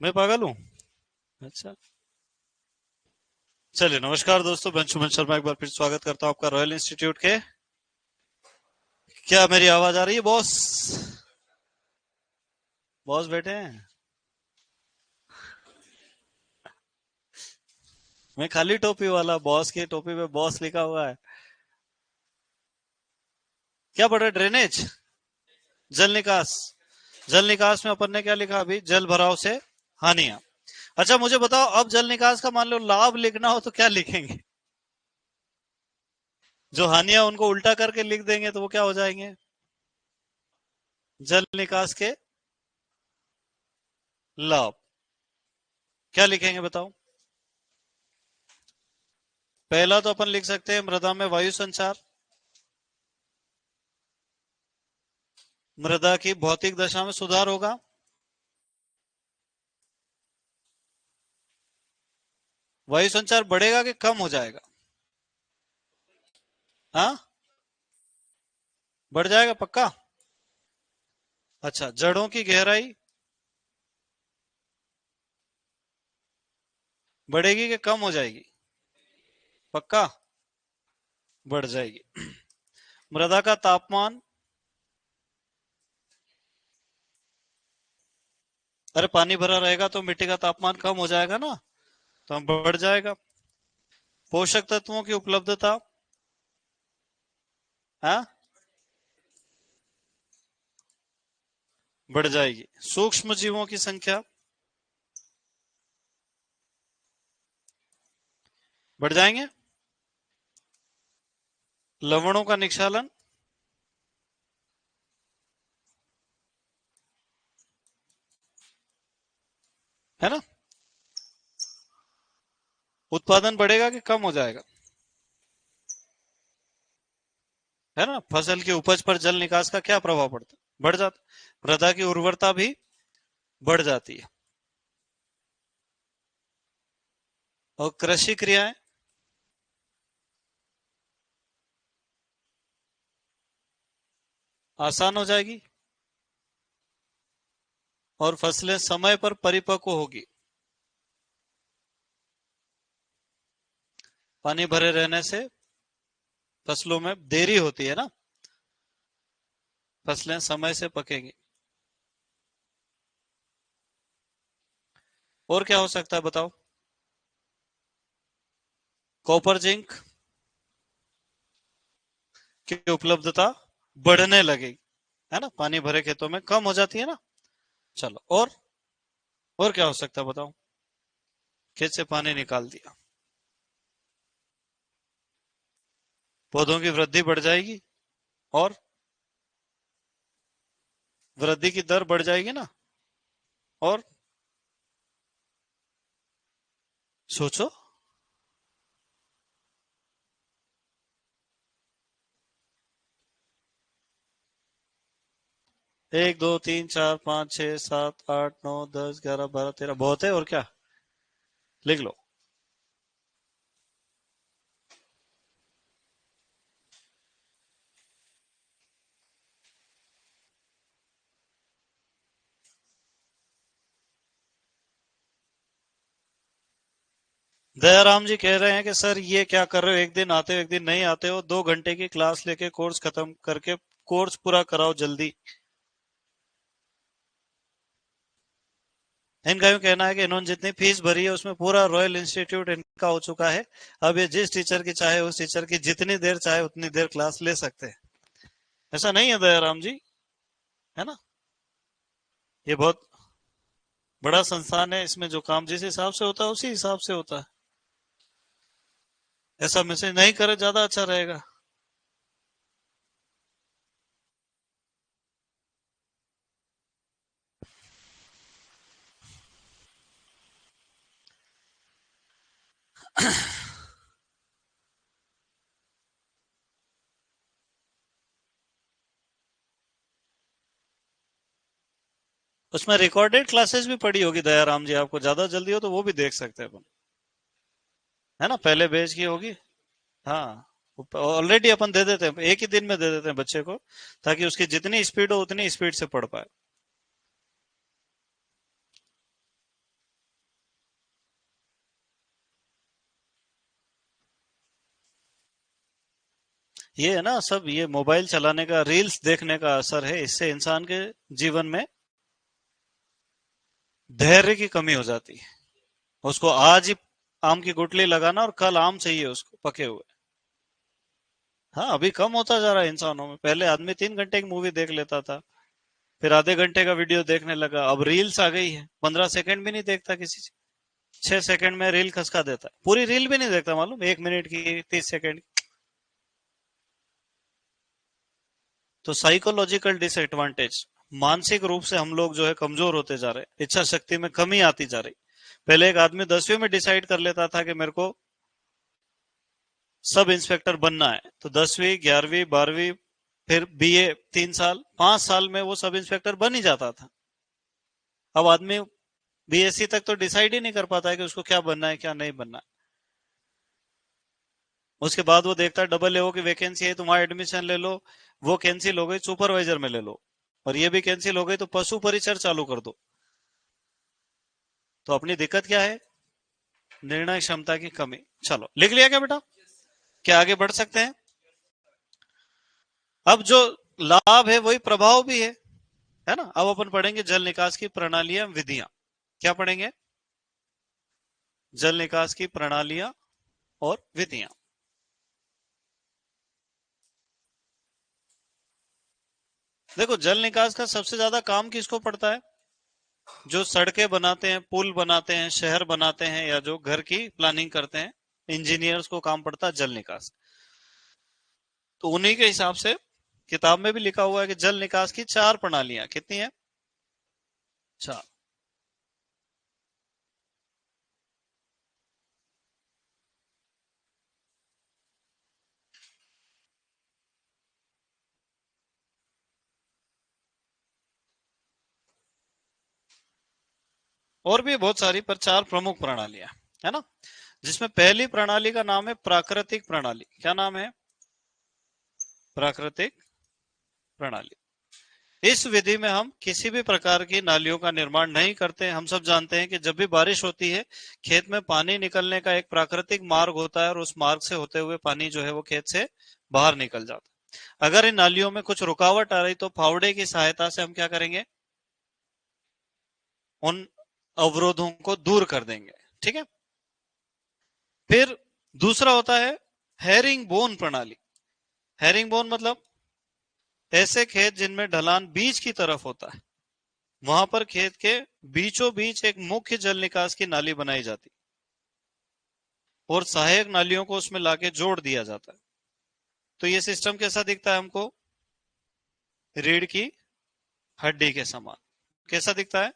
मैं पागल हूँ? अच्छा। चलिए, नमस्कार दोस्तों, मैं सुमन शर्मा एक बार फिर स्वागत करता हूँ आपका रॉयल इंस्टीट्यूट के। क्या मेरी आवाज आ रही है बॉस? बॉस बैठे हैं? मैं खाली टोपी वाला, बॉस की टोपी पे बॉस लिखा हुआ है। क्या पढ़ रहे? ड्रेनेज, जल निकास। जल निकास में अपन ने क्या लिखा अभी? जल भराव से हानियां। अच्छा मुझे बताओ, अब जल निकास का मान लो लाभ लिखना हो तो क्या लिखेंगे? जो हानियां उनको उल्टा करके लिख देंगे तो वो क्या हो जाएंगे? जल निकास के लाभ। क्या लिखेंगे बताओ? पहला तो अपन लिख सकते हैं मृदा में वायु संचार, मृदा की भौतिक दशा में सुधार होगा। वायु संचार बढ़ेगा कि कम हो जाएगा? हाँ, बढ़ जाएगा पक्का। अच्छा, जड़ों की गहराई बढ़ेगी कि कम हो जाएगी? पक्का बढ़ जाएगी। मृदा का तापमान, अरे पानी भरा रहेगा तो मिट्टी का तापमान कम हो जाएगा ना, तो बढ़ जाएगा। पोषक तत्वों की उपलब्धता, हाँ, बढ़ जाएगी। सूक्ष्म जीवों की संख्या बढ़ जाएंगे। लवणों का निक्षालन, है ना। उत्पादन बढ़ेगा कि कम हो जाएगा? है ना। फसल की उपज पर जल निकास का क्या प्रभाव पड़ता है? बढ़ जाता। मृदा की उर्वरता भी बढ़ जाती है। और कृषि क्रियाएं आसान हो जाएगी और फसलें समय पर परिपक्व होगी। पानी भरे रहने से फसलों में देरी होती है ना, फसलें समय से पकेंगी। और क्या हो सकता है बताओ? कॉपर जिंक की उपलब्धता बढ़ने लगेगी, है ना। पानी भरे खेतों में कम हो जाती है ना। चलो, और क्या हो सकता है बताओ? खेत से पानी निकाल दिया, पौधों की वृद्धि बढ़ जाएगी और वृद्धि की दर बढ़ जाएगी ना। और सोचो। 1 2 3 4 5 6 7 8 9 10 11 12 13 बहुत है, और क्या? लिख लो। दयाराम जी कह रहे हैं कि सर ये क्या कर रहे हो, एक दिन आते हो एक दिन नहीं आते हो, 2 घंटे की क्लास लेके कोर्स खत्म करके कोर्स पूरा कराओ जल्दी। इनका यूं कहना है कि इन्होंने जितनी फीस भरी है उसमें पूरा रॉयल इंस्टीट्यूट इनका हो चुका है। अब ये जिस टीचर की चाहे उस टीचर की जितनी देर चाहे उतनी देर क्लास ले सकते हैं। ऐसा नहीं है दयाराम जी, है ना। ये बहुत बड़ा संस्थान है, इसमें जो काम जिस हिसाब से होता है उसी हिसाब से होता है। ऐसा मैसेज नहीं करे ज्यादा अच्छा रहेगा। उसमें रिकॉर्डेड क्लासेस भी पड़ी होगी दयाराम जी, आपको ज्यादा जल्दी हो तो वो भी देख सकते हैं अपन, है ना। पहले बैच की होगी। हाँ, ऑलरेडी अपन दे देते हैं, एक ही दिन में दे देते हैं बच्चे को, ताकि उसकी जितनी स्पीड हो उतनी स्पीड से पढ़ पाए। ये है ना सब, ये मोबाइल चलाने का, रील्स देखने का असर है। इससे इंसान के जीवन में धैर्य की कमी हो जाती है। उसको आज ही आम की गुठली लगाना और कल आम चाहिए उसको पके हुए। हाँ, अभी कम होता जा रहा है इंसानों में। पहले आदमी 3 घंटे की मूवी देख लेता था, फिर आधे घंटे का वीडियो देखने लगा। अब रील्स आ गई है, 15 सेकंड भी नहीं देखता किसी से। 6 सेकंड में रील खसका देता है, पूरी रील भी नहीं देखता मालूम, 1 मिनट की, 30 सेकंड। तो साइकोलॉजिकल डिसएडवांटेज, मानसिक रूप से हम लोग जो है कमजोर होते जा रहे हैं, इच्छा शक्ति में कमी आती जा रही। पहले एक आदमी 10वीं में डिसाइड कर लेता था कि मेरे को सब इंस्पेक्टर बनना है, तो 10वीं, 11वीं, 12वीं, फिर बीए 3 साल, 5 साल में वो सब इंस्पेक्टर बन ही जाता था। अब आदमी बीएससी तक तो डिसाइड ही नहीं कर पाता है कि उसको क्या बनना है, क्या नहीं बनना है। उसके बाद वो देखता है डबल एओ की वैकेंसी है, तुम्हारा एडमिशन ले लो। वो कैंसिल हो गई, सुपरवाइजर में ले लो। और ये भी कैंसिल हो गई तो पशु परिचर चालू कर दो। तो अपनी दिक्कत क्या है? निर्णय क्षमता की कमी। चलो, लिख लिया क्या बेटा? क्या आगे बढ़ सकते हैं? अब जो लाभ है वही प्रभाव भी है ना। अब अपन पढ़ेंगे जल निकास की प्रणालियां, विधियां। क्या पढ़ेंगे? जल निकास की प्रणालियां और विधियां। देखो, जल निकास का सबसे ज्यादा काम किसको पड़ता है? जो सड़कें बनाते हैं, पुल बनाते हैं, शहर बनाते हैं, या जो घर की प्लानिंग करते हैं, इंजीनियर्स को काम पड़ता है जल निकास। तो उन्हीं के हिसाब से किताब में भी लिखा हुआ है कि जल निकास की 4 प्रणालियां, कितनी है? 4। और भी बहुत सारी, पर 4 प्रमुख प्रणालियां है ना। जिसमें पहली प्रणाली का नाम है प्राकृतिक प्रणाली। क्या नाम है? प्राकृतिक प्रणाली। इस विधि में हम किसी भी प्रकार की नालियों का निर्माण नहीं करते। हम सब जानते हैं कि जब भी बारिश होती है, खेत में पानी निकलने का एक प्राकृतिक मार्ग होता है, और उस मार्ग से होते हुए पानी जो है वो खेत से बाहर निकल जाता है। अगर इन नालियों में कुछ रुकावट आ रही तो फावड़े की सहायता से हम क्या करेंगे? उन अवरोधों को दूर कर देंगे। ठीक है। फिर दूसरा होता है हेरिंग बोन प्रणाली। हेरिंग बोन मतलब ऐसे खेत जिनमें ढलान बीच की तरफ होता है, वहां पर खेत के बीचों बीच एक मुख्य जल निकास की नाली बनाई जाती और सहायक नालियों को उसमें लाके जोड़ दिया जाता है। तो ये सिस्टम कैसा दिखता है हमको? रीढ़ की हड्डी के समान कैसा दिखता है?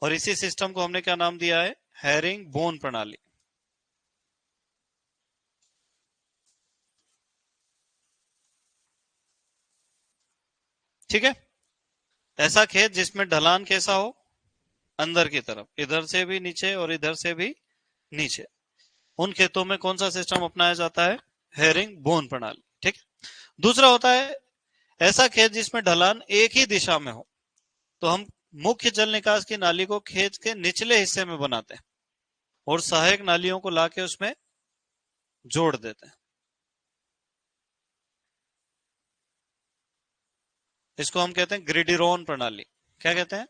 और इसी सिस्टम को हमने क्या नाम दिया है? हेरिंग बोन प्रणाली। ठीक है। ऐसा खेत जिसमें ढलान कैसा हो? अंदर की तरफ, इधर से भी नीचे और इधर से भी नीचे। उन खेतों में कौन सा सिस्टम अपनाया जाता है? हेरिंग बोन प्रणाली। ठीक है। दूसरा होता है ऐसा खेत जिसमें ढलान एक ही दिशा में हो, तो हम मुख्य जल निकास की नाली को खेत के निचले हिस्से में बनाते हैं और सहायक नालियों को लाके उसमें जोड़ देते हैं। इसको हम कहते हैं ग्रिडिरोन प्रणाली। क्या कहते हैं?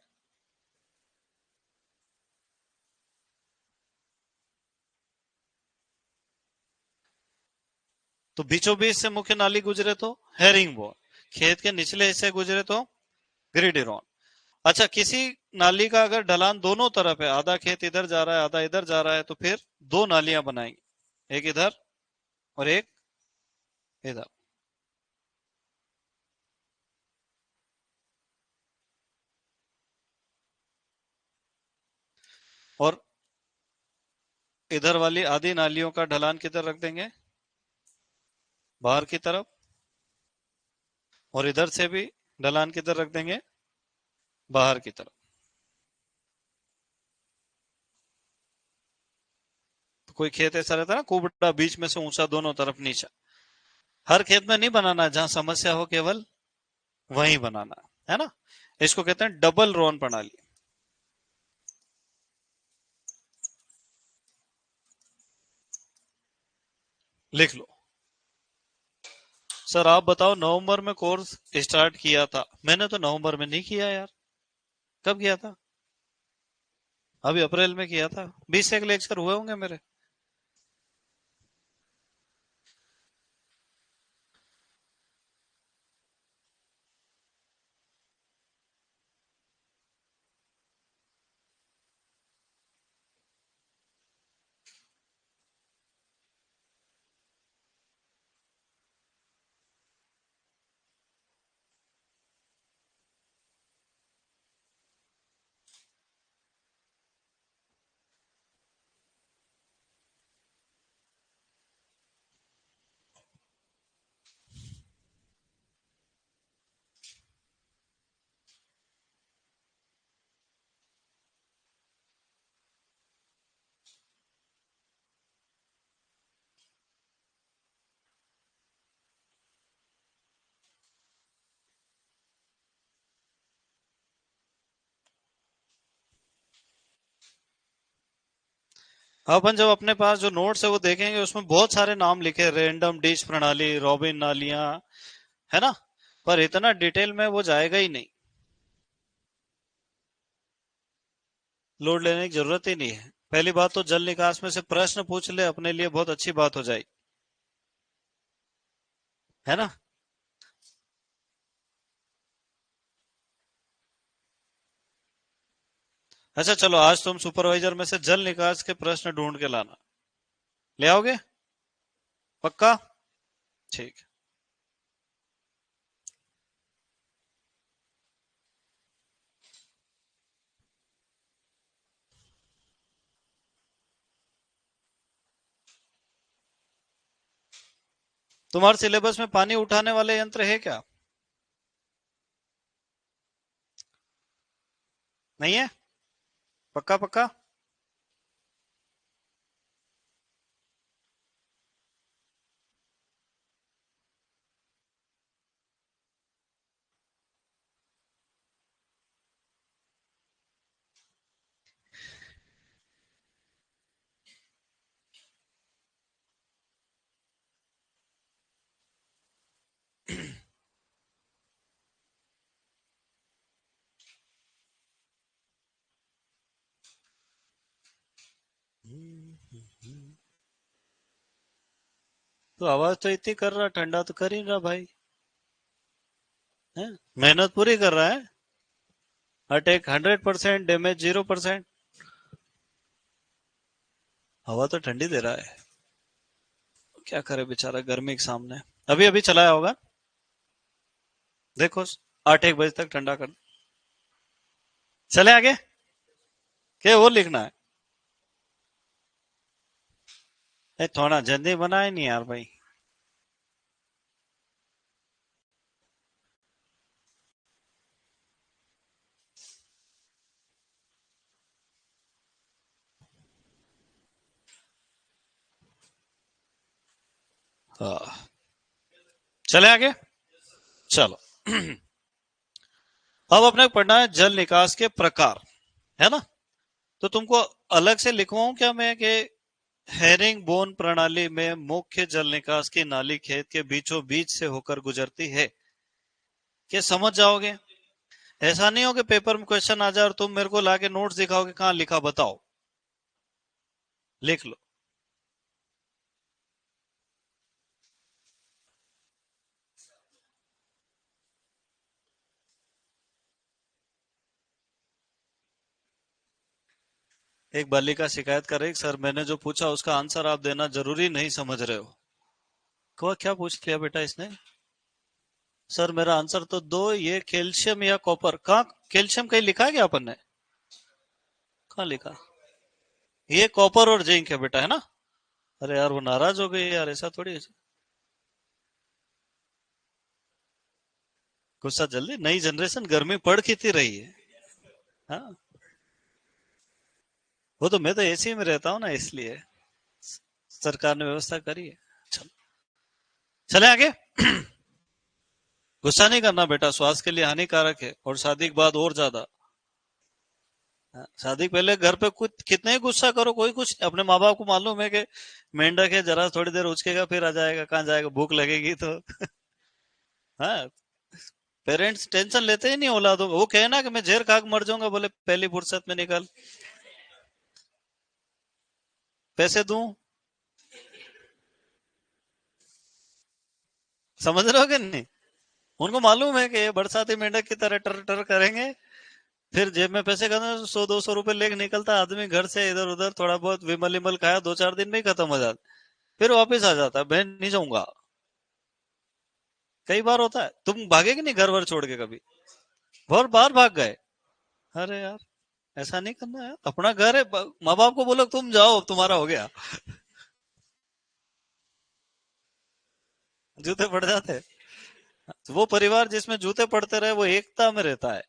तो बीचों बीच से मुख्य नाली गुजरे तो हेरिंग बोन, खेत के निचले हिस्से गुजरे तो ग्रिडिरोन। अच्छा, किसी नाली का अगर ढलान दोनों तरफ है, आधा खेत इधर जा रहा है, आधा इधर जा रहा है, तो फिर 2 नालियां बनाएंगे, एक इधर और एक इधर। और इधर वाली आधी नालियों का ढलान किधर रख देंगे? बाहर की तरफ। और इधर से भी ढलान किधर रख देंगे? बाहर की तरफ। तो कोई खेत ऐसा रहता है ना, कुबड़ा बीच में से ऊंचा, दोनों तरफ नीचा। हर खेत में नहीं बनाना, जहां समस्या हो केवल वहीं बनाना है ना। इसको कहते हैं डबल रोन प्रणाली। लिख लो। सर आप बताओ, नवंबर में कोर्स स्टार्ट किया था, मैंने तो नवंबर में नहीं किया यार। कब किया था? अभी अप्रैल में किया था। 20 एक लेक्चर हुए होंगे मेरे। अपन जब अपने पास जो नोट्स है वो देखेंगे, उसमें बहुत सारे नाम लिखे, रैंडम डिश प्रणाली, रॉबिन नालियां, है ना? पर इतना डिटेल में वो जाएगा ही नहीं। लोड लेने की जरूरत ही नहीं है। पहली बात तो जल निकास में से प्रश्न पूछ ले, अपने लिए बहुत अच्छी बात हो जाएगी, है ना? अच्छा चलो, आज तुम सुपरवाइजर में से जल निकास के प्रश्न ढूंढ के लाना। ले आओगे? पक्का? ठीक है। तुम्हारे सिलेबस में पानी उठाने वाले यंत्र है क्या? नहीं है? पक्का पक्का? तो आवाज तो इतनी कर रहा, ठंडा तो कर ही रहा भाई। है? मेहनत पूरी कर रहा है। Attack 100%, damage 0%। हवा तो ठंडी दे रहा है। क्या करे बेचारा गर्मी के सामने। अभी अभी चलाया होगा। देखो, 8 1 बजे तक ठंडा कर। चले आगे। क्या और लिखना है? थोड़ा जल्दी बनाए नहीं यार भाई। हाँ। चले आगे। चलो। अब अपने पढ़ना है जल निकास के प्रकार, है ना? तो तुमको अलग से लिखवाऊं क्या मैं कि हेरिंग बोन प्रणाली में मुख्य जल निकास की नाली खेत के बीचों बीच से होकर गुजरती है? क्या समझ जाओगे? ऐसा नहीं हो कि पेपर में क्वेश्चन आ जाए और तुम मेरे को लाके नोट्स दिखाओगे कहाँ लिखा, बताओ। लिख लो। एक बालिका शिकायत कर रही, सर मैंने जो पूछा उसका आंसर आप देना जरूरी नहीं समझ रहे हो। कहा क्या पूछ लिया बेटा इसने? सर मेरा आंसर तो दो, ये कैल्शियम या कॉपर। कहाँ कैल्शियम कहीं लिखा है क्या अपन ने? कहाँ लिखा? ये कॉपर और जिंक है बेटा, है ना? अरे यार वो नाराज हो गई यार, ऐसा थोड़ी है। गुस्सा जल्दी, नई जनरेशन, गर्मी पड़ कितनी रही है। हाँ। वो तो मैं तो एसी में रहता हूँ ना, इसलिए सरकार ने व्यवस्था करी है। चल, चले आगे। गुस्सा नहीं करना बेटा, स्वास्थ्य के लिए हानिकारक है, और शादी के बाद और ज्यादा। हाँ, शादी के पहले घर पे कुछ कितने ही गुस्सा करो, कोई कुछ, अपने माँ बाप को मालूम है कि मेंढक है, जरा थोड़ी देर उचकेगा फिर आ जाएगा, कहाँ जाएगा, भूख लगेगी तो। हाँ, पेरेंट्स टेंशन लेते ही नहीं औलादों को। वो कहे ना कि मैं जहर खा के मर जाऊंगा, बोले पहली फुर्सत में निकल, पैसे दूं। समझ रहे हो कि नहीं? उनको मालूम है कि ये बरसाती मेंढक की तरह टर टर करेंगे, फिर जेब में पैसे खत्म, 100-200 रुपए लेके निकलता आदमी घर से, इधर उधर थोड़ा बहुत विमल विमल खाया, 2-4 दिन में ही खत्म हो जाता, फिर वापिस आ जाता, मैं नहीं जाऊंगा। कई बार होता है। तुम भागे कि नहीं घर वर छोड़ के कभी? बहुत बार भाग गए। अरे यार, ऐसा नहीं करना है, अपना घर है। माँ बाप को बोलो तुम जाओ, तुम्हारा हो गया। जूते पड़ जाते हैं। तो वो परिवार जिसमें जूते पड़ते रहे, वो एकता में रहता है।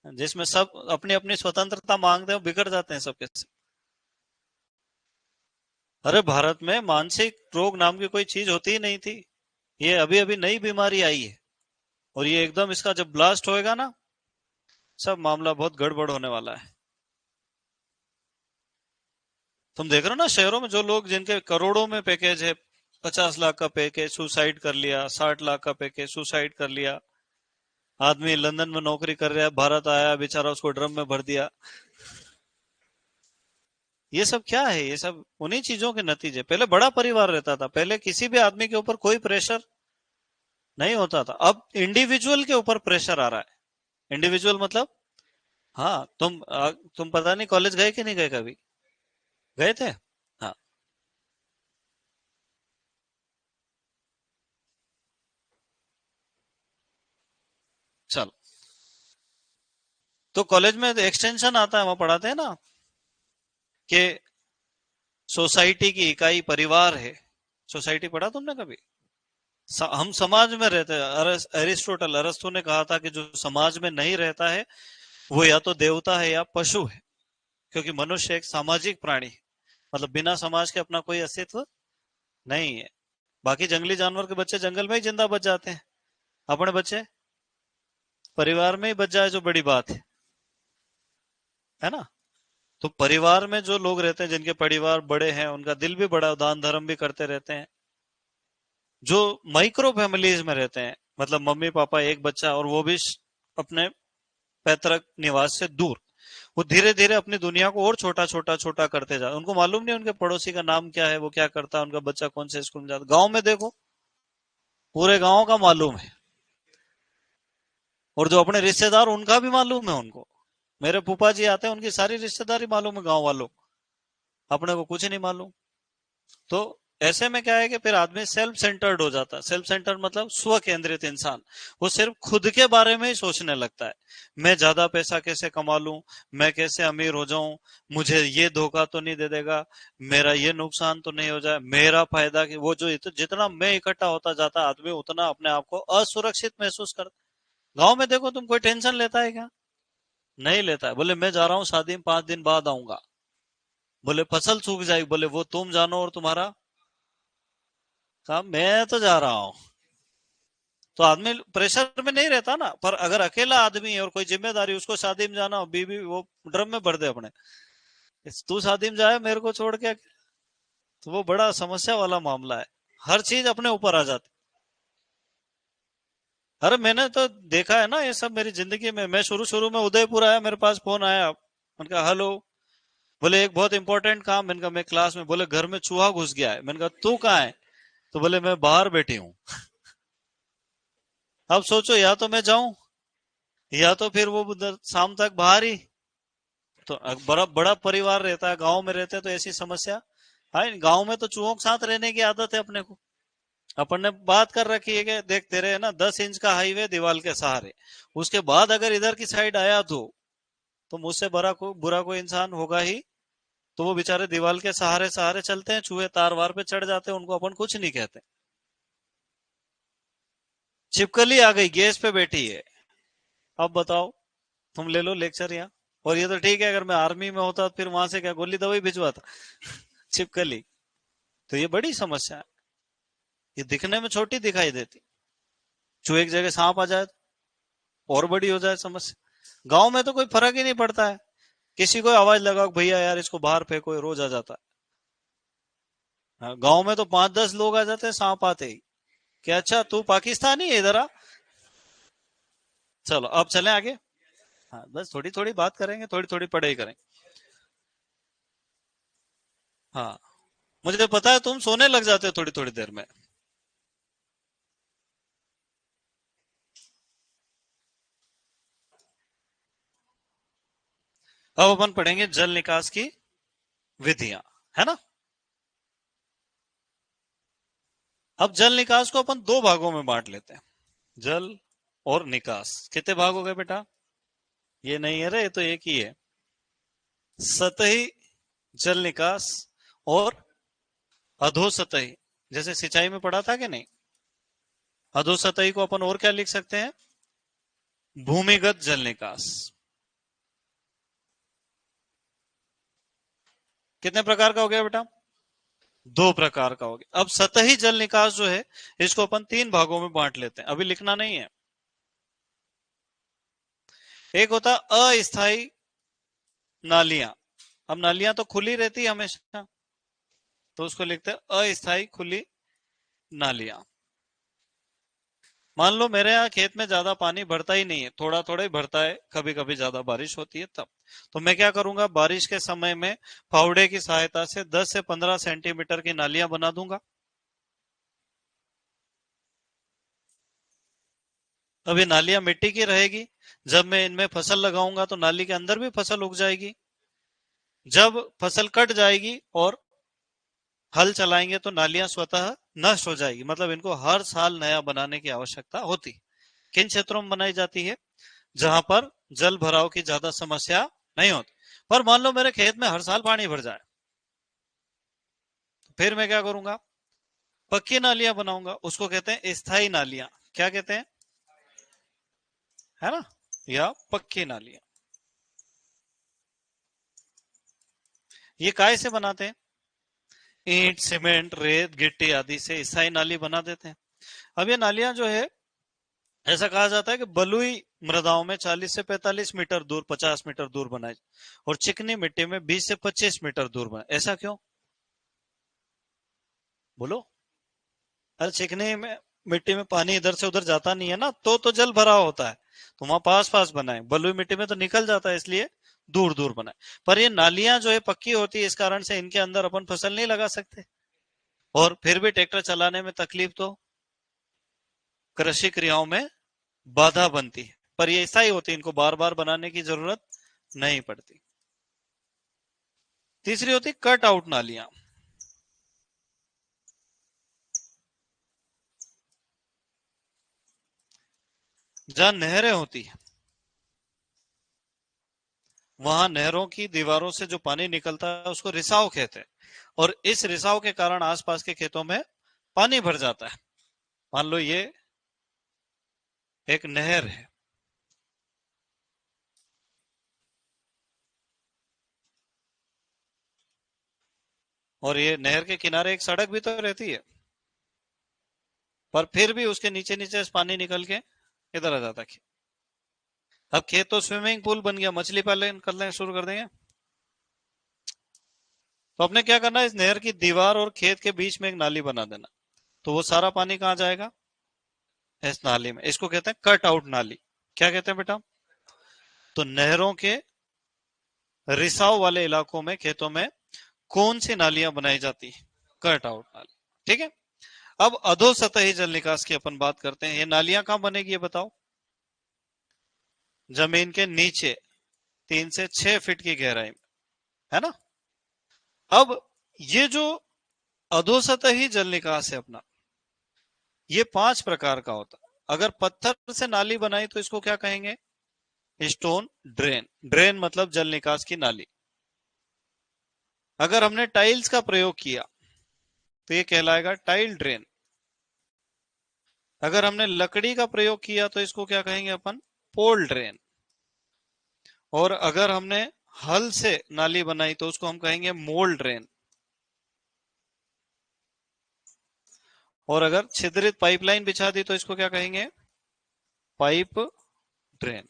जिसमें सब अपनी अपनी स्वतंत्रता मांगते हैं, वो बिगड़ जाते हैं सबके सब। अरे भारत में मानसिक रोग नाम की कोई चीज होती ही नहीं थी। ये अभी अभी नई बीमारी आई है। और ये एकदम इसका जब ब्लास्ट होएगा ना, सब मामला बहुत गड़बड़ होने वाला है। तुम देख रहे हो ना शहरों में जो लोग, जिनके करोड़ों में पैकेज है, 50 लाख का पैकेज, सुसाइड कर लिया, 60 लाख का पैकेज, सुसाइड कर लिया। आदमी लंदन में नौकरी कर रहा है, भारत आया बेचारा, उसको ड्रम में भर दिया। ये सब क्या है? ये सब उन्हीं चीजों के नतीजे। पहले बड़ा परिवार रहता था, पहले किसी भी आदमी के ऊपर कोई प्रेशर नहीं होता था। अब इंडिविजुअल के ऊपर प्रेशर आ रहा है। इंडिविजुअल मतलब, हाँ, तुम पता नहीं कॉलेज गए कि नहीं गए कभी? गए थे? हाँ। चलो, तो कॉलेज में एक्सटेंशन आता है, वहां पढ़ाते हैं ना कि सोसाइटी की इकाई परिवार है। सोसाइटी पढ़ा तुमने कभी? हम समाज में रहते हैं। अरिस्टोटल, अरस्तु ने कहा था कि जो समाज में नहीं रहता है, वो या तो देवता है या पशु है। क्योंकि मनुष्य एक सामाजिक प्राणी है। मतलब बिना समाज के अपना कोई अस्तित्व नहीं है। बाकी जंगली जानवर के बच्चे जंगल में ही जिंदा बच जाते हैं, अपने बच्चे परिवार में ही बच जाए, जो बड़ी बात है ना? तो परिवार में जो लोग रहते हैं, जिनके परिवार बड़े हैं, उनका दिल भी बड़ा, दान धर्म भी करते रहते हैं। जो माइक्रो फैमिलीज में रहते हैं, मतलब मम्मी पापा एक बच्चा, और वो भी अपने पैतृक निवास से दूर, वो धीरे धीरे अपनी दुनिया को और छोटा छोटा छोटा करते जा, उनको मालूम नहीं उनके पड़ोसी का नाम क्या है, वो क्या करता है, उनका बच्चा कौन से स्कूल में जाता। गांव में देखो, पूरे गांव का मालूम है। और जो अपने रिश्तेदार, उनका भी मालूम है उनको। मेरे फूफा जी आते हैं, उनकी सारी रिश्तेदारी मालूम है गांव वालों को। अपने को कुछ नहीं मालूम। तो ऐसे में क्या है कि फिर आदमी सेल्फ सेंटर्ड हो जाता है। सेल्फ सेंटर्ड मतलब स्व केंद्रित इंसान। वो सिर्फ खुद के बारे में ही सोचने लगता है। मैं ज्यादा पैसा कैसे कमा लूं, मैं कैसे अमीर हो जाऊं, मुझे ये धोखा तो नहीं दे देगा, मेरा ये नुकसान तो नहीं हो जाए, मेरा फायदा कि वो जो जितना मैं इकट्ठा होता जाता आदमी उतना अपने आप को असुरक्षित महसूस करता। गांव में देखो, तुम कोई टेंशन लेता है क्या? नहीं लेता है। बोले मैं जा रहा हूँ शादी में, 5 दिन बाद आऊंगा। बोले फसल सूख जाएगी, बोले वो तुम जानो और तुम्हारा काम, मैं तो जा रहा हूँ। तो आदमी प्रेशर में नहीं रहता ना। पर अगर अकेला आदमी है और कोई जिम्मेदारी, उसको शादी में जाना हो, बीवी वो ड्रम में भर दे अपने, तू शादी में जाए मेरे को छोड़ के, तो वो बड़ा समस्या वाला मामला है। हर चीज अपने ऊपर आ जाती। अरे मैंने तो देखा है ना ये सब मेरी जिंदगी में। मैं शुरू शुरू में उदयपुर आया, मेरे पास फोन आया, उनका हेलो, बोले एक बहुत इंपॉर्टेंट काम। मैंने कहा मैं क्लास में। बोले घर में चूहा घुस गया है। मैंने कहा तू कहाँ है? तो बोले मैं बाहर बैठी हूँ। अब सोचो, या तो मैं जाऊं, या तो फिर वो उधर शाम तक बाहर ही। तो बड़ा बड़ा परिवार रहता है, गांव में रहते हैं, तो ऐसी समस्या। हाँ, गांव में तो चूहों के साथ रहने की आदत है अपने को। अपन ने बात कर रखी है कि देख तेरे है ना 10 इंच का हाईवे दीवार के सहारे, उसके बाद अगर इधर की साइड आया तो मुझसे बड़ा को बुरा कोई इंसान होगा ही। तो वो बेचारे दीवार के सहारे सहारे चलते हैं, चूहे तार वार पे चढ़ जाते हैं, उनको अपन कुछ नहीं कहते। छिपकली आ गई, गैस पे बैठी है। अब बताओ, तुम ले लो लेक्चर यहाँ। और ये तो ठीक है, अगर मैं आर्मी में होता तो फिर वहां से क्या गोली दवाई भिजवाता। छिपकली। तो ये बड़ी समस्या है। ये दिखने में छोटी दिखाई देती, चूहे की जगह सांप आ जाए तो और बड़ी हो जाए समस्या। गांव में तो कोई फर्क ही नहीं पड़ता है। किसी को आवाज लगाओ, भैया यार इसको बाहर फेंको, ये रोज आ जाता है। गांव में तो 5-10 लोग आ जाते हैं सांप आते ही। क्या अच्छा तू पाकिस्तानी है, इधर आ। चलो अब चलें आगे। हाँ बस थोड़ी थोड़ी बात करेंगे, थोड़ी थोड़ी पढ़ाई करेंगे। हाँ मुझे पता है तुम सोने लग जाते हो थोड़ी थोड़ी देर में। अब अपन पढ़ेंगे जल निकास की विधियां, है ना। अब जल निकास को अपन दो भागों में बांट लेते हैं, जल और निकास। कितने भाग हो गए बेटा? ये नहीं है रे, ये तो एक ही है। सतही जल निकास और अधोसतही, जैसे सिंचाई में पढ़ा था कि नहीं। अधोसतही को अपन और क्या लिख सकते हैं? भूमिगत जल निकास। कितने प्रकार का हो गया बेटा? दो प्रकार का हो गया। अब सतही जल निकास जो है, इसको अपन तीन भागों में बांट लेते हैं, अभी लिखना नहीं है। एक होता अस्थाई नालियां। अब नालियां तो खुली रहती है हमेशा, तो उसको लिखते हैं अस्थाई खुली नालियां। मान लो मेरे यहाँ खेत में ज्यादा पानी भरता ही नहीं है, थोड़ा थोड़ा ही भरता है, कभी कभी ज्यादा बारिश होती है तब। तो मैं क्या करूंगा, बारिश के समय में फावड़े की सहायता से 10 से 15 सेंटीमीटर की नालियां बना दूंगा। अब ये नालियां मिट्टी की रहेगी, जब मैं इनमें फसल लगाऊंगा तो नाली के अंदर भी फसल उग जाएगी। जब फसल कट जाएगी और हल चलाएंगे तो नालियां स्वतः नष्ट हो जाएगी, मतलब इनको हर साल नया बनाने की आवश्यकता होती। किन क्षेत्रों में बनाई जाती है? जहां पर जल भराव की ज्यादा समस्या नहीं होती। पर मान लो मेरे खेत में हर साल पानी भर जाए, तो फिर मैं क्या करूंगा, पक्की नालियां बनाऊंगा, उसको कहते हैं स्थायी नालियां। क्या कहते हैं? है ना, या पक्की नालियां। ये काय से बनाते हैं? ईंट, सीमेंट, रेत, गिट्टी आदि से स्थायी नाली बना देते हैं। अब ये नालियां जो है, ऐसा कहा जाता है कि बलुई मृदाओं में 40 से 45 मीटर दूर, 50 मीटर दूर बनाए, और चिकनी मिट्टी में 20 से 25 मीटर दूर बनाए। ऐसा क्यों? बोलो। अरे चिकनी में मिट्टी में पानी इधर से उधर जाता नहीं है ना, तो जल भरा होता है, तो वहां पास पास बनाए। बलुई मिट्टी में तो निकल जाता है, इसलिए दूर दूर बनाए। पर ये नालियां जो है पक्की होती है, इस कारण से इनके अंदर अपन फसल नहीं लगा सकते, और फिर भी ट्रैक्टर चलाने में तकलीफ, तो कृषि क्रियाओं में बाधा बनती है। पर ये ऐसा ही होती है, इनको बार बार बनाने की जरूरत नहीं पड़ती। तीसरी होती कट आउट नालियां। जहां नहरें होती है, वहां नहरों की दीवारों से जो पानी निकलता है उसको रिसाव कहते हैं, और इस रिसाव के कारण आसपास के खेतों में पानी भर जाता है। मान लो ये एक नहर है, और ये नहर के किनारे एक सड़क भी तो रहती है, पर फिर भी उसके नीचे नीचे से पानी निकल के इधर आ जाता है। अब खेत तो स्विमिंग पूल बन गया, मछली पालन करना शुरू कर देंगे। तो अपने क्या करना है, इस नहर की दीवार और खेत के बीच में एक नाली बना देना, तो वो सारा पानी कहाँ जाएगा? इस नाली में। इसको कहते हैं कट आउट नाली। क्या कहते हैं बेटा? तो नहरों के रिसाव वाले इलाकों में, खेतों में कौन सी नालियां बनाई जाती है? कट आउट नाली। ठीक है। अब अधोसतही जल निकास की अपन बात करते हैं। ये नालियां कहां बनेगी, ये बताओ? जमीन के नीचे 3 से 6 फीट की गहराई में, है ना। अब ये जो अधोसतही जल निकास है अपना, ये 5 प्रकार का होता है। अगर पत्थर से नाली बनाई तो इसको क्या कहेंगे? Stone drain. ड्रेन मतलब जल निकास की नाली। अगर हमने टाइल्स का प्रयोग किया तो ये कहलाएगा टाइल ड्रेन। अगर हमने लकड़ी का प्रयोग किया तो इसको क्या कहेंगे अपन? पोल ड्रेन। और अगर हमने हल से नाली बनाई तो उसको हम कहेंगे मोल ड्रेन। और अगर छिद्रित पाइपलाइन बिछा दी तो इसको क्या कहेंगे? Pipe drain.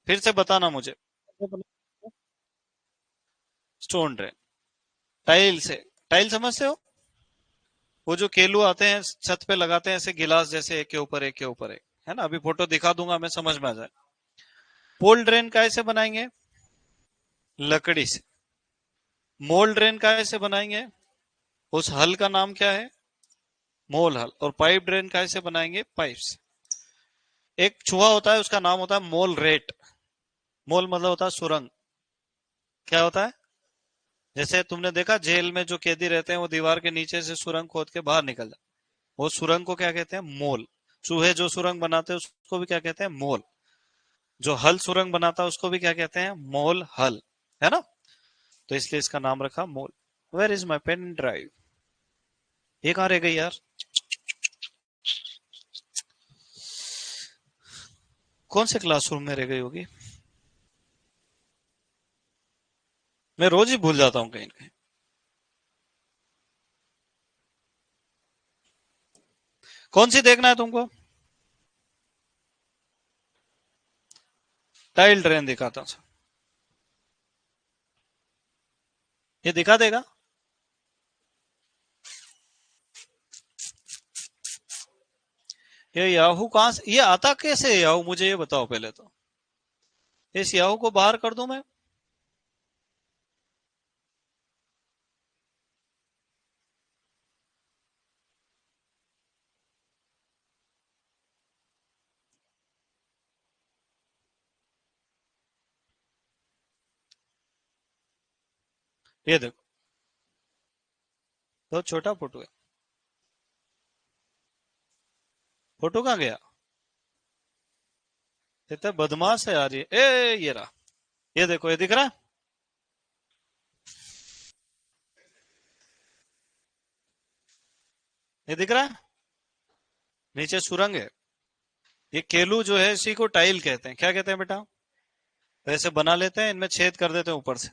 फिर से बताना मुझे। Stone drain. टाइल से, टाइल समझते हो? वो जो केलू आते हैं छत पे लगाते हैं ऐसे गिलास जैसे, एक के ऊपर एक के ऊपर एक, है ना, अभी फोटो दिखा दूंगा मैं, समझ में आ जाए। पोल ड्रेन कैसे बनाएंगे? लकड़ी से। मोल ड्रेन कैसे बनाएंगे? उस हल का नाम क्या है? मोल हल। और पाइप ड्रेन कैसे बनाएंगे? पाइप से। एक चूहा होता है, उसका नाम होता है मोल रेट। मोल मतलब होता है सुरंग। क्या होता है? जैसे तुमने देखा जेल में जो कैदी रहते हैं वो दीवार के नीचे से सुरंग खोद के बाहर निकल जाते, वो सुरंग को क्या कहते हैं? मोल। चूहे जो सुरंग बनाते हैं उसको भी क्या कहते हैं? मोल। जो हल सुरंग बनाता है उसको भी क्या कहते हैं? मोल हल। है ना? तो इसलिए इसका नाम रखा मोल। Where is my pen drive? ये कहाँ रह गई यार? कौन से क्लासरूम में रह गई होगी? मैं रोज ही भूल जाता हूँ कहीं कहीं। कौन सी देखना है तुमको? टाइल ड्रेन दिखाता हूँ। ये दिखा देगा? ये याहू कहाँ से, ये आता कैसे है याहू? मुझे ये बताओ पहले तो। इस याहू को बाहर कर दूं मैं? ये देखो, बहुत छोटा फोटो है। फोटो कहाँ गया? इतना बदमाश है यार ये। ये रहा। ये देखो, ये दिख रहा है? ये दिख रहा है? नीचे सुरंग है। ये केलू जो है इसी को टाइल कहते हैं। क्या कहते हैं बेटा? तो ऐसे बना लेते हैं, इनमें छेद कर देते हैं ऊपर से,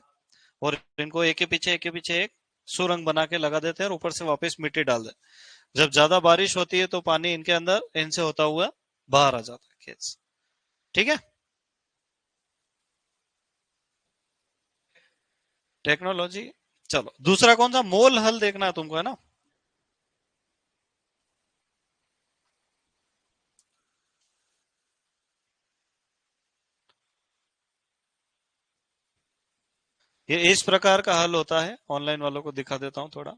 और इनको एक के पीछे एक सुरंग बना के लगा देते हैं, और ऊपर से वापस मिट्टी डाल देते हैं। जब ज्यादा बारिश होती है तो पानी इनके अंदर इनसे होता हुआ बाहर आ जाता है खेत से। ठीक है? टेक्नोलॉजी। चलो दूसरा कौन सा? मोल हल देखना है तुमको, है ना? ये इस प्रकार का हल होता है, ऑनलाइन वालों को दिखा देता हूं थोड़ा।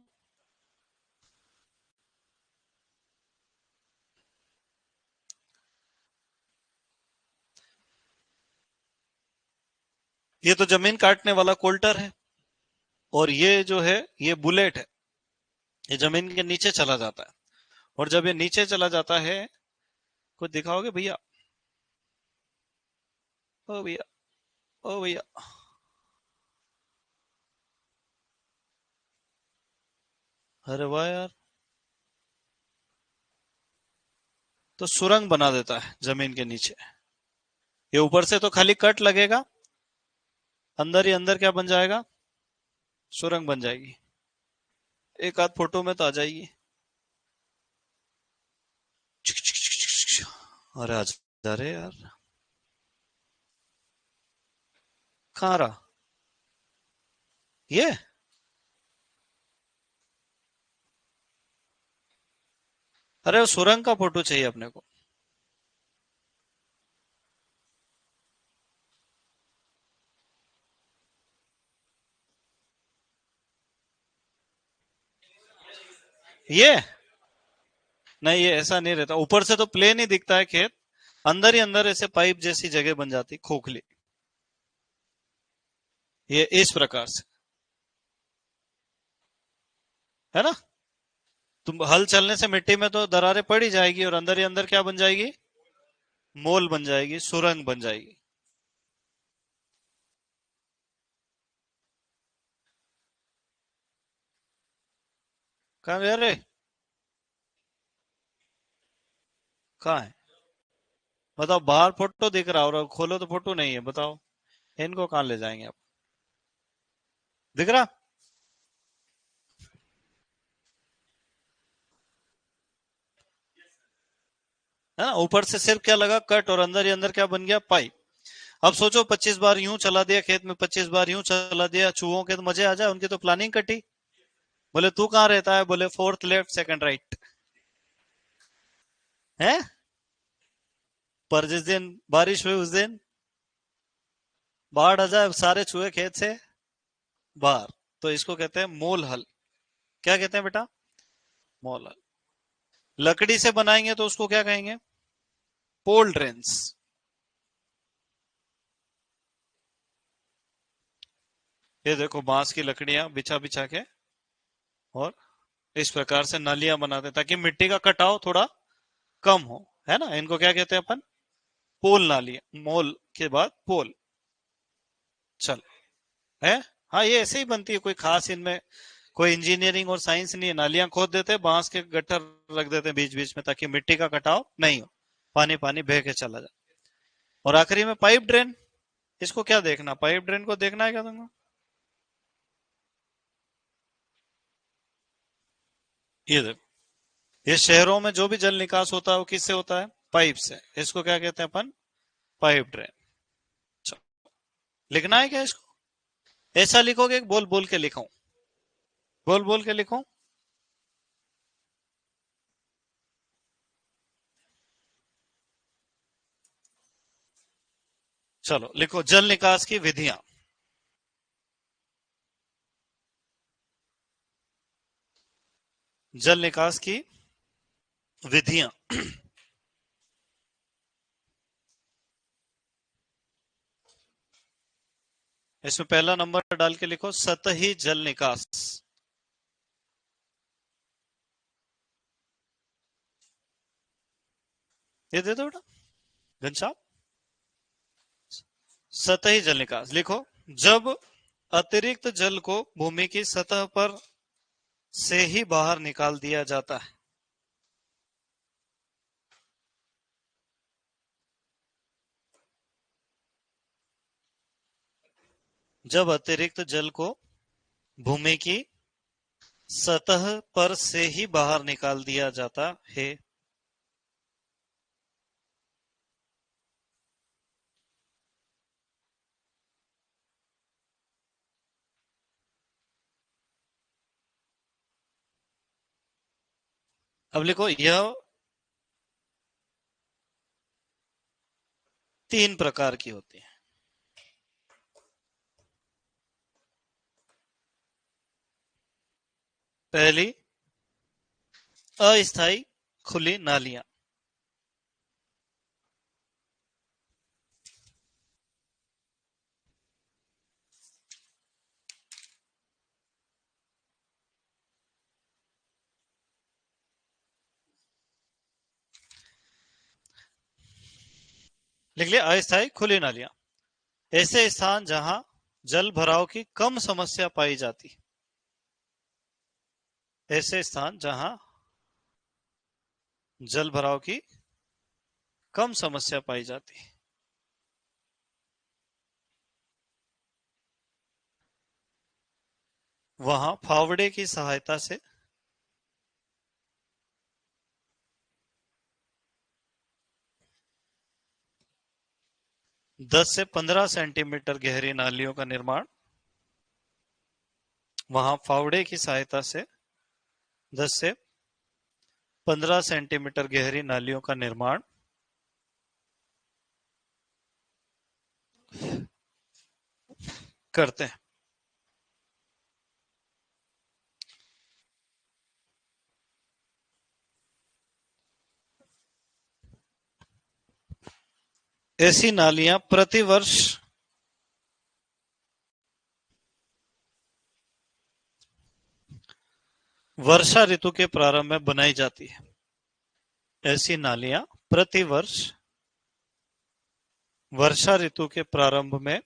ये तो जमीन काटने वाला कोल्टर है, और ये जो है ये बुलेट है। ये जमीन के नीचे चला जाता है, और जब ये नीचे चला जाता है, कुछ दिखाओगे भैया? ओ भैया, ओ भैया। अरे वाह यार। तो सुरंग बना देता है जमीन के नीचे। ये ऊपर से तो खाली कट लगेगा, अंदर ही अंदर क्या बन जाएगा? सुरंग बन जाएगी। एक आध फोटो में तो आ जाएगी। अरे आ जा रहे यार। कहाँ रहा ये? अरे वो सुरंग का फोटो चाहिए अपने को। ये नहीं, ये ऐसा नहीं रहता। ऊपर से तो प्लेन ही दिखता है खेत, अंदर ही अंदर ऐसे पाइप जैसी जगह बन जाती, खोखली। ये इस प्रकार से, है ना? तुम हल चलने से मिट्टी में तो दरारें पड़ ही जाएगी, और अंदर ही अंदर क्या बन जाएगी? मोल बन जाएगी, सुरंग बन जाएगी। कहाँ गया रे? कहाँ है? बताओ, बाहर फोटो दिख रहा, और खोलो तो फोटो नहीं है, बताओ इनको कहाँ ले जाएंगे आप? दिख रहा? है ना? ऊपर से सिर्फ क्या लगा? कट, और अंदर ही अंदर क्या बन गया? पाइप। अब सोचो 25 बार यूं चला दिया खेत में, 25 बार यूं चला दिया, चूहों के तो मजे आ जाए, उनकी तो प्लानिंग कटी। बोले तू कहाँ रहता है? बोले फोर्थ लेफ्ट सेकंड राइट। है? पर जिस दिन बारिश हुई उस दिन बाढ़ आ जाए, सारे चूहे खेत से बाहर, तो इसको कहते हैं मोल हल। क्या कहते हैं बेटा? मोल हल। लकड़ी से बनाएंगे तो उसको क्या कहेंगे? पोल ड्रेन्स। ये देखो बांस की लकड़ियां बिछा बिछा के और इस प्रकार से नालियां बनाते हैं ताकि मिट्टी का कटाव थोड़ा कम हो, है ना। इनको क्या कहते हैं अपन? पोल नालियां। मोल के बाद पोल। चल है। हाँ, ये ऐसे ही बनती है, कोई खास इनमें कोई इंजीनियरिंग और साइंस नहीं है। नालियां खोद देते हैं, बांस के गट्ठर रख देते हैं बीच बीच में ताकि मिट्टी का कटाव नहीं हो, पानी पानी बह के चला जाए। और आखिरी में पाइप ड्रेन। इसको क्या देखना? पाइप ड्रेन को देखना है क्या तुमको? ये देखो, ये शहरों में जो भी जल निकास होता है वो किससे होता है? पाइप से। इसको क्या कहते हैं अपन? Pipe drain. चलो, लिखना है क्या इसको? ऐसा लिखोगे कि बोल बोल के लिखूं? बोल बोल के लिखूं? चलो लिखो, जल निकास की विधियां। जल निकास की विधियां। इसमें पहला नंबर डाल के लिखो सतही जल निकास। ये दे दो बेटा घनश्याम। सतही जल निकास लिखो। जब अतिरिक्त जल को भूमि की सतह पर से ही बाहर निकाल दिया जाता है। जब अतिरिक्त जल को भूमि की सतह पर से ही बाहर निकाल दिया जाता है। अब लिखो, यह तीन प्रकार की होती है। पहली, अस्थाई खुली नालियां। लिख लिया, अस्थाई खुली नालियां। ऐसे स्थान जहां जल भराव की कम समस्या पाई जाती। ऐसे स्थान जहां जल भराव की कम समस्या पाई जाती, वहां फावड़े की सहायता से 10 से 15 सेंटीमीटर गहरी नालियों का निर्माण, वहां फावड़े की सहायता से 10 से 15 सेंटीमीटर गहरी नालियों का निर्माण करते हैं। ऐसी नालियां प्रतिवर्ष वर्षा ऋतु के प्रारंभ में बनाई जाती है। ऐसी नालियां प्रतिवर्ष वर्षा ऋतु के प्रारंभ में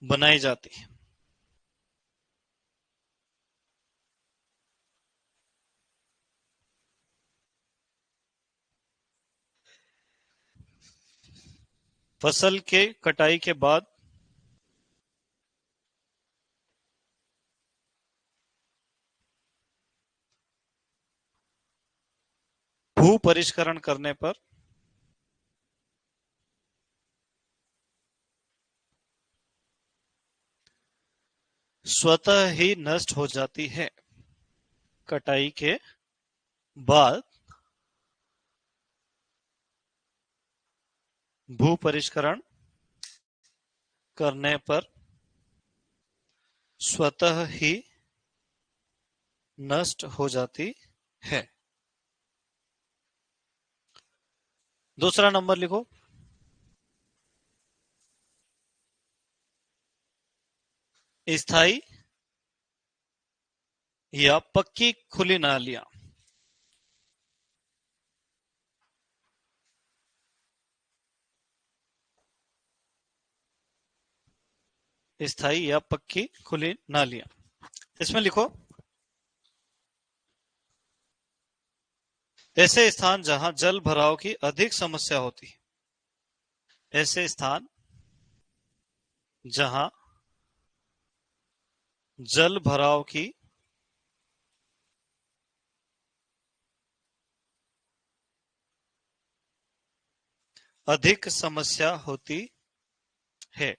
बनाई जाती है। फसल के कटाई के बाद भू परिष्करण करने पर स्वतः ही नष्ट हो जाती है। कटाई के बाद भू परिष्करण करने पर स्वतः ही नष्ट हो जाती है। दूसरा नंबर लिखो। स्थायी या पक्की खुली नालियां। स्थायी या पक्की खुली नालियां, इसमें लिखो ऐसे स्थान जहां जल भराव की अधिक समस्या होती है। ऐसे स्थान जहां जल भराव की अधिक समस्या होती है।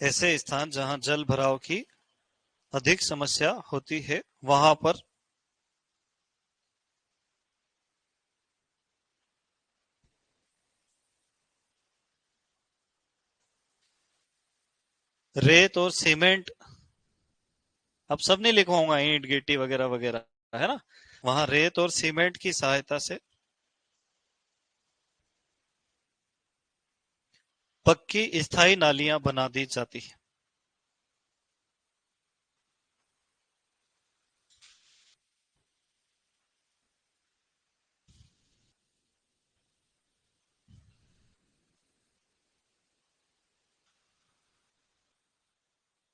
ऐसे स्थान जहां जल भराव की अधिक समस्या होती है वहां पर रेत और सीमेंट, अब सब नहीं लिखवाऊंगा, ईंट गिट्टी वगैरह वगैरह है ना, वहां रेत और सीमेंट की सहायता से पक्की स्थायी नालियां बना दी जाती है।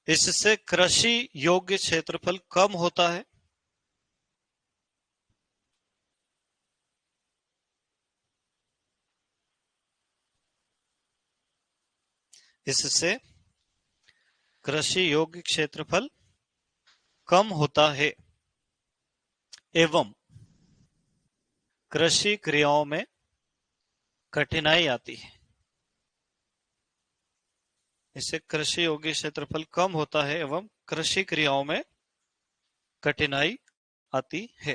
इससे कृषि योग्य क्षेत्रफल कम होता है। इससे कृषि योग्य क्षेत्रफल कम होता है एवं कृषि क्रियाओं में कठिनाई आती है। इससे कृषि योग्य क्षेत्रफल कम होता है एवं कृषि क्रियाओं में कठिनाई आती है।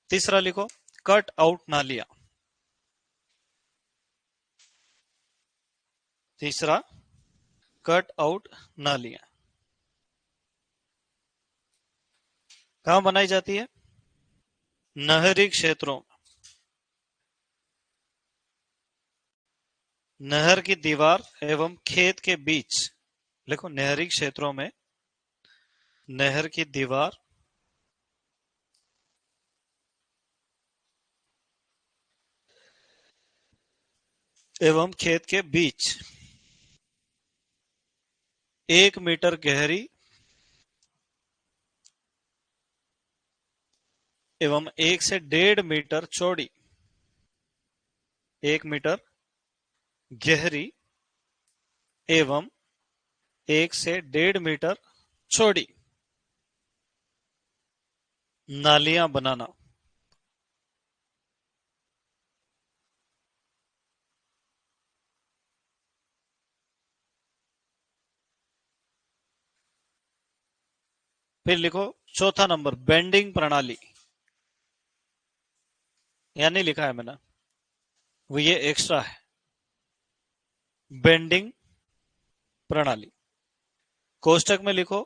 तीसरा लिखो कट आउट नालियां। तीसरा कट आउट नालियां कहां बनाई जाती है? नहरी क्षेत्रों, नहर की दीवार एवं खेत के बीच। देखो नहरी क्षेत्रों में नहर की दीवार एवं खेत के बीच 1 मीटर गहरी एवं 1 से 1.5 मीटर चौड़ी, 1 मीटर गहरी एवं 1 से 1.5 मीटर चौड़ी नालियां बनाना। फिर लिखो चौथा नंबर बेंडिंग प्रणाली, या नहीं लिखा है मैंने, वो ये एक्स्ट्रा है। बेंडिंग प्रणाली कोष्टक में लिखो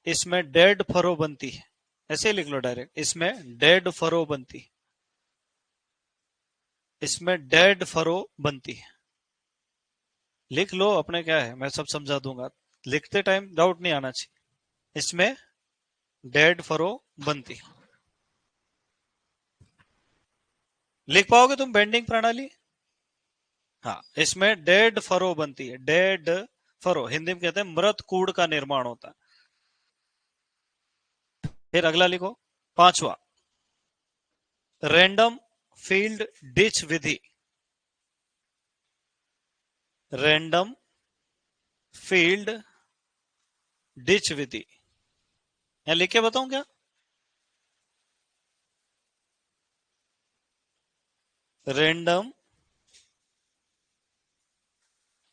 इसमें डेड फरो बनती है, ऐसे ही लिख लो डायरेक्ट, इसमें डेड फरो बनती है। इसमें डेड फरो बनती है, लिख लो अपने, क्या है मैं सब समझा दूंगा, लिखते टाइम डाउट नहीं आना चाहिए। इसमें डेड फरो बनती है, लिख पाओगे तुम बेंडिंग प्रणाली? हाँ, इसमें डेड फरो बनती है। डेड फरो हिंदी में कहते हैं मृत कूड़ का निर्माण होता है। फिर अगला लिखो पांचवा रैंडम फील्ड डिच विधि। रैंडम फील्ड डिच विधि, यहाँ लिख के बताऊं क्या? रैंडम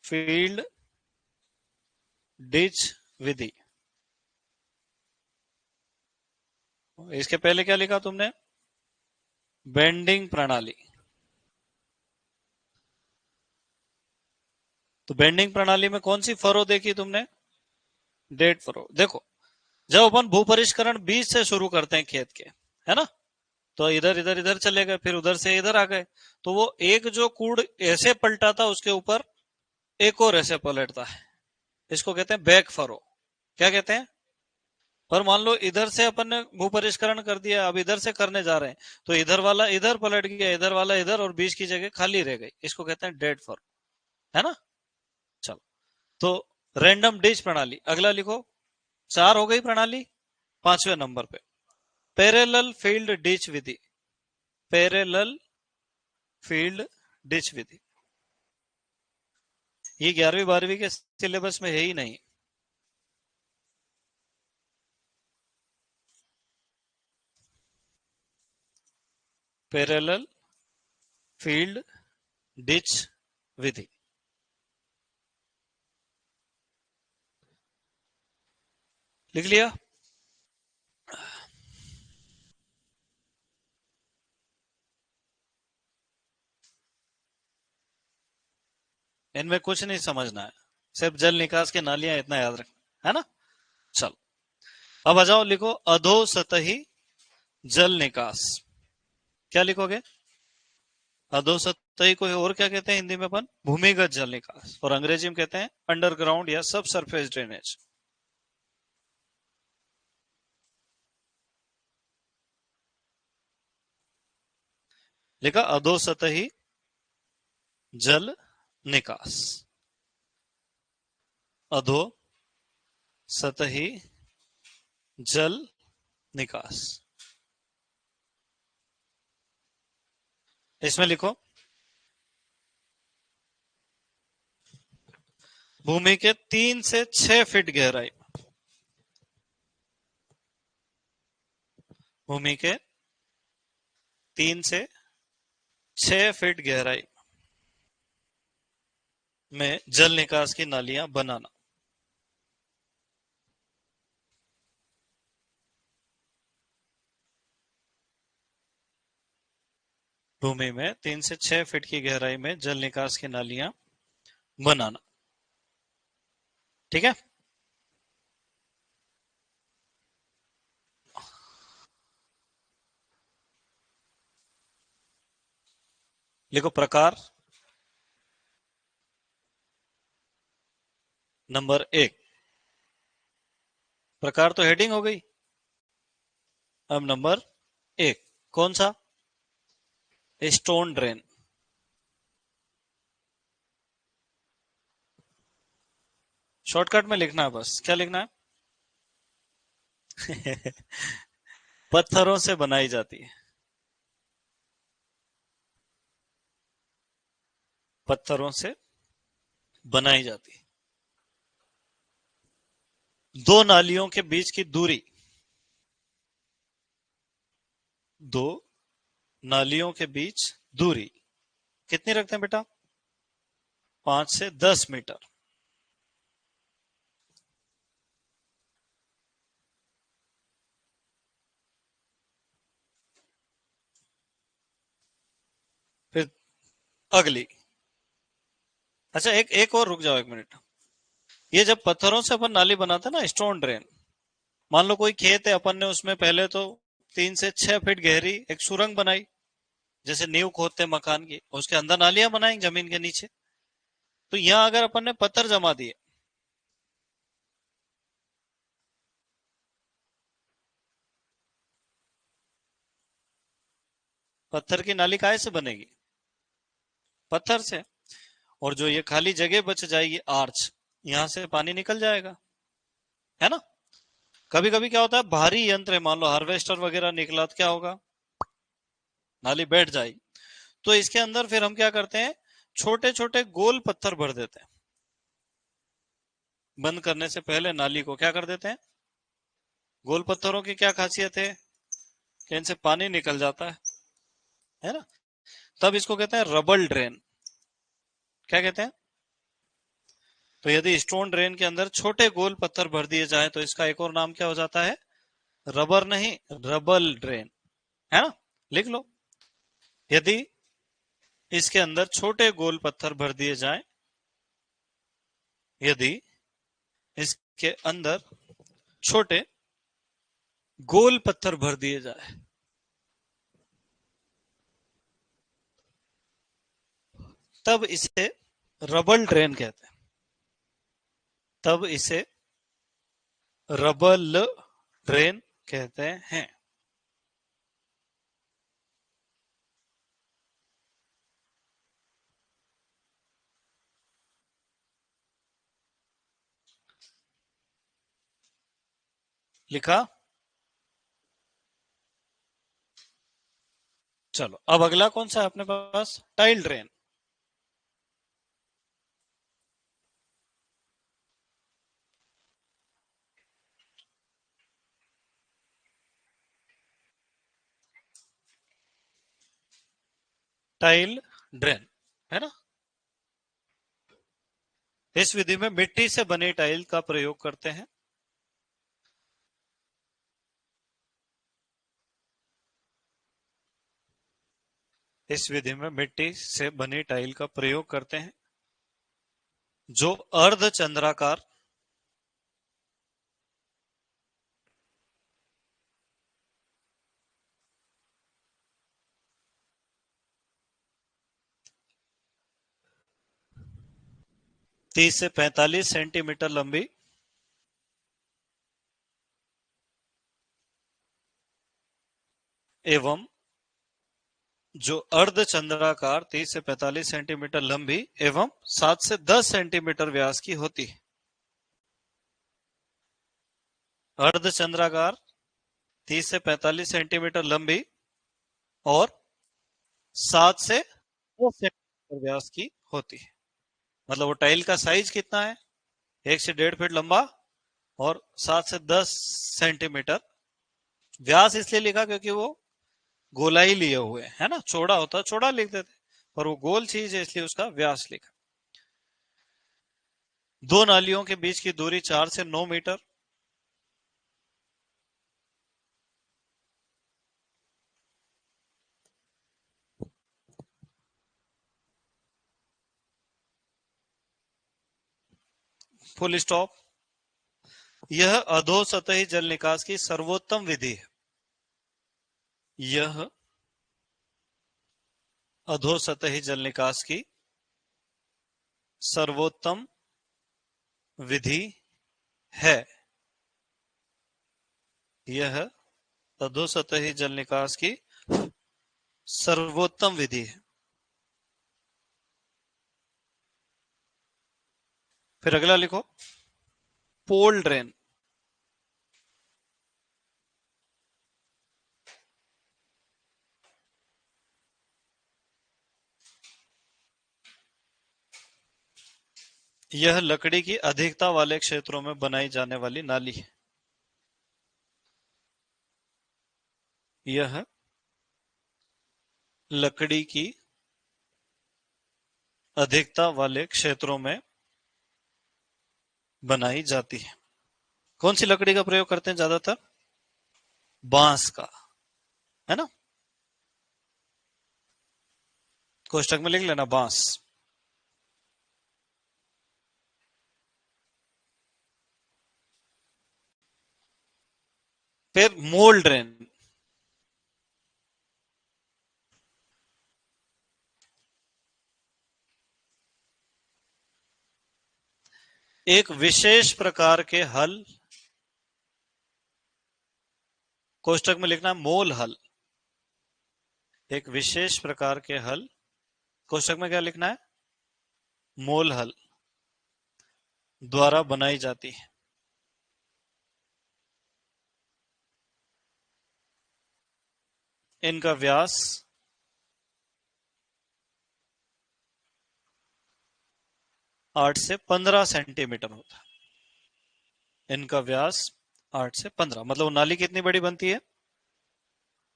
फील्ड डिच विधि इसके पहले क्या लिखा तुमने? बेंडिंग प्रणाली। तो बेंडिंग प्रणाली में कौन सी फरो देखी तुमने? Dead furrow. देखो, जब अपन भूपरिष्करण बीज से शुरू करते हैं खेत के, है ना, तो इधर इधर इधर चले गए, फिर उधर से इधर आ गए, तो वो एक जो कूड़ ऐसे पलटा था उसके ऊपर एक और ऐसे पलटता है, इसको कहते हैं बैक फरो। क्या कहते हैं? पर मान लो इधर से अपन ने भूपरिष्करण कर दिया, अब इधर से करने जा रहे हैं, तो इधर वाला इधर पलट गया, इधर वाला इधर, और बीच की जगह खाली रह गई, इसको कहते हैं डेड फरो, है ना। चलो, तो रैंडम डिच प्रणाली अगला लिखो। 4 हो गई प्रणाली। 5वें नंबर पे पैरेलल फील्ड डिच विधि। पैरेलल फील्ड डिच विधि, ये 11वीं 12वीं के सिलेबस में है ही नहीं। पैरेलल फील्ड डिच विधि लिख लिया? इनमें कुछ नहीं समझना है, सिर्फ जल निकास के नालियां इतना याद रखना है ना। चलो, अब आ जाओ, लिखो अधोसतही जल निकास। क्या लिखोगे? अधोसतही को और क्या कहते हैं हिंदी में अपन? भूमिगत जल निकास, और अंग्रेजी में कहते हैं अंडरग्राउंड या सब सरफेस ड्रेनेज। लिखा अधोसतही जल निकास। अधो सतही जल निकास, इसमें लिखो भूमि के 3 से 6 फीट गहराई, भूमि के 3 से 6 फीट गहराई में जल निकास की नालियां बनाना। भूमि में 3 से 6 फीट की गहराई में जल निकास की नालियां बनाना। ठीक है। लिखो प्रकार नंबर 1। प्रकार तो हेडिंग हो गई। अब नंबर 1 कौन सा? Stone drain. शॉर्टकट में लिखना है बस। क्या लिखना है? पत्थरों से बनाई जाती है, पत्थरों से बनाई जाती है। 2 नालियों के बीच की दूरी, 2 नालियों के बीच दूरी कितनी रखते हैं बेटा? 5 से 10 मीटर। फिर अगली, अच्छा एक एक और रुक जाओ, 1 मिनट। ये जब पत्थरों से अपन नाली बनाते हैं ना, स्टोन ड्रेन, मान लो कोई खेत है, अपन ने उसमें पहले तो 3 से 6 फीट गहरी एक सुरंग बनाई, जैसे नींव खोदते हैं मकान की, उसके अंदर नालियां बनाएंगे जमीन के नीचे। तो यहाँ अगर अपन ने पत्थर जमा दिए, पत्थर की नाली काहे से बनेगी? पत्थर से। और जो ये खाली जगह बच जाएगी आर्च, यहां से पानी निकल जाएगा, है ना। कभी कभी क्या होता है, भारी यंत्र है, मान लो हार्वेस्टर वगैरह निकला, तो क्या होगा? नाली बैठ जाएगी। तो इसके अंदर फिर हम क्या करते हैं, छोटे छोटे गोल पत्थर भर देते हैं। बंद करने से पहले नाली को क्या कर देते हैं? गोल पत्थरों की क्या खासियत है कि इनसे पानी निकल जाता है ना। तब इसको कहते हैं रबल ड्रेन। क्या कहते हैं? तो यदि स्टोन ड्रेन के अंदर छोटे गोल पत्थर भर दिए जाए तो इसका एक और नाम क्या हो जाता है? रबर नहीं, रबल ड्रेन, है ना, लिख लो। यदि इसके अंदर छोटे गोल पत्थर भर दिए जाएं, यदि इसके अंदर छोटे गोल पत्थर भर दिए जाए, तब इसे रबल ड्रेन कहते हैं। तब इसे रबल ड्रेन कहते हैं। लिखा? चलो अब अगला कौन सा है अपने पास? Tile drain. टाइल ड्रेन, है ना। इस विधि में मिट्टी से बनी टाइल का प्रयोग करते हैं। इस विधि में मिट्टी से बनी टाइल का प्रयोग करते हैं जो अर्धचंद्राकार, 30 से 45 सेंटीमीटर लंबी एवं जो अर्धचंद्राकार 30 से 45 सेंटीमीटर लंबी एवं 7 से 10 सेंटीमीटर व्यास की होती है। अर्धचंद्राकार 30 से 45 सेंटीमीटर लंबी और 7 से 10 सेंटीमीटर व्यास की होती है। मतलब वो टाइल का साइज कितना है? 1 से 1.5 फीट लंबा और 7 से 10 सेंटीमीटर व्यास। इसलिए लिखा क्योंकि वो गोलाई लिए हुए है ना, चौड़ा होता चौड़ा लिख देते, पर वो गोल चीज है इसलिए उसका व्यास लिखा। दो नालियों के बीच की दूरी 4 से 9 मीटर। Full stop. यह अधोसतही जल निकास की सर्वोत्तम विधि है। यह अधोसतही जल निकास की सर्वोत्तम विधि है। यह अधोसतही जल निकास की सर्वोत्तम विधि है। फिर अगला लिखो, पोल ड्रेन। यह लकड़ी की अधिकता वाले क्षेत्रों में बनाई जाने वाली नाली है। यह लकड़ी की अधिकता वाले क्षेत्रों में बनाई जाती है। कौन सी लकड़ी का प्रयोग करते हैं ज्यादातर? बांस का, है ना। कोष्टक में लिख लेना बांस। फिर मोल ड्रेन। एक विशेष प्रकार के हल, कोष्टक में लिखना मोल हल। एक विशेष प्रकार के हल, कोष्टक में क्या लिखना है? मोल हल द्वारा बनाई जाती है। इनका व्यास 8 से 15 सेंटीमीटर होता है। इनका व्यास 8 से 15, मतलब नाली कितनी बड़ी बनती है?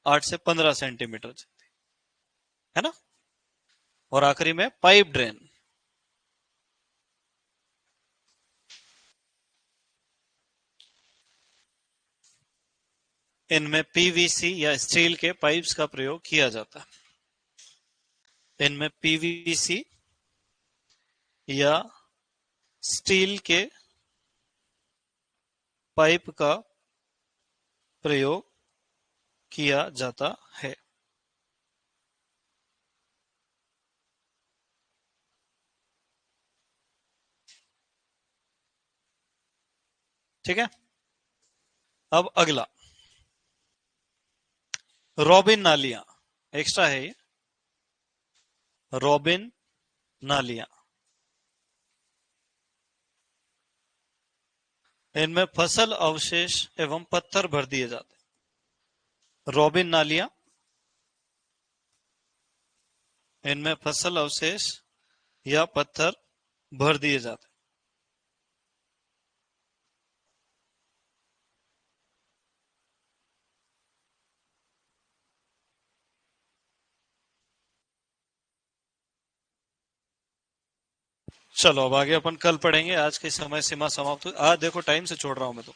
8 से 15 सेंटीमीटर, है ना। और आखिरी में पाइप ड्रेन। इनमें पीवीसी या स्टील के पाइप्स का प्रयोग किया जाता है। इनमें पीवीसी या स्टील के पाइप का प्रयोग किया जाता है। ठीक है, अब अगला, रॉबिन नालियां, एक्स्ट्रा है ये, रॉबिन नालियां। इनमें फसल अवशेष एवं पत्थर भर दिए जाते हैं। रॉबिन नालियां, इनमें फसल अवशेष या पत्थर भर दिए जाते हैं। चलो अब आगे अपन कल पढ़ेंगे, आज की समय सीमा समाप्त हुई। आज देखो टाइम से छोड़ रहा हूं मैं तो।